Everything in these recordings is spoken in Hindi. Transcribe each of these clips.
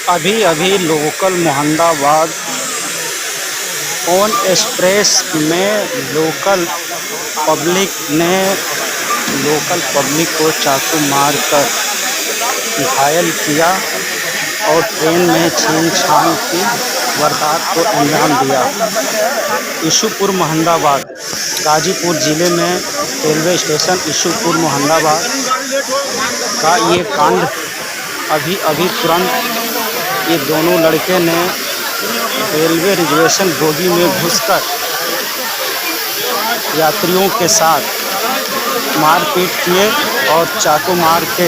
अभी अभी लोकल मोहम्मदाबाद ऑन एक्सप्रेस में लोकल पब्लिक को चाकू मारकर घायल किया और ट्रेन में छेड़छाड़ की वारदात को अंजाम दिया। ईशुपुर मोहम्मदाबाद गाजीपुर ज़िले में रेलवे स्टेशन ईशुपुर मोहम्मदाबाद का ये कांड अभी अभी तुरंत ये दोनों लड़के ने रेलवे रिजर्वेशन बोगी में घुसकर यात्रियों के साथ मारपीट किए और चाकू मार के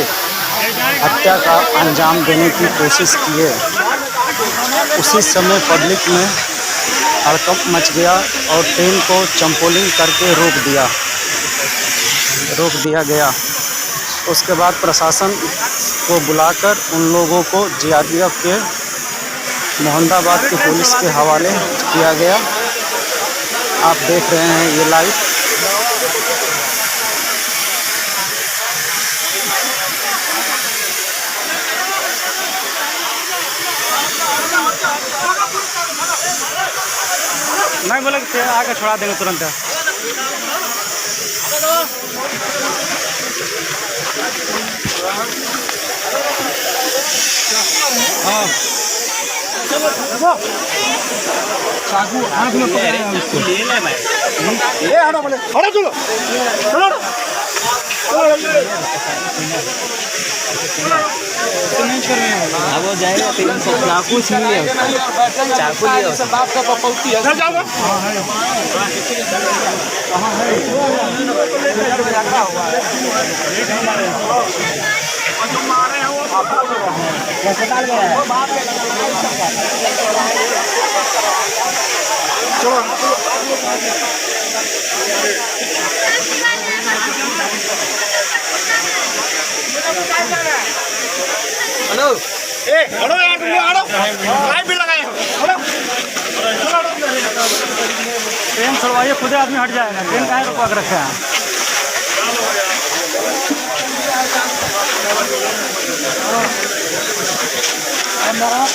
हत्या का अंजाम देने की कोशिश किए। उसी समय पब्लिक में हड़कंप मच गया और ट्रेन को चंपोलिंग करके रोक दिया गया। उसके बाद प्रशासन को बुलाकर उन लोगों को जीआरपीएफ के मोहम्मदाबाद की पुलिस के हवाले किया गया। आप देख रहे हैं ये लाइव। मैं बोला कि आके छोड़ा देंगे तुरंत। हाँ चाकू आँख में पकड़ा उसको ले ले भाई ये हटो बोले हटो चलो चलो तो नहीं छोड़ रहे हैं। अब वो जाएगा तो इनसे चाकू छीन लिया उसका चाकू लिया उसका बाप का पपौती है। जाओ कहाँ है जो मारे हैं वो अस्पताल गया है। चलो हेलो ए हटो यार तुम लोग हटो लाइट भी लगाए हो हटो ट्रेन चलवाइए खुद आदमी हट जाएगा। ट्रेन काहे रुकवा के रखे हैं। अंदर आ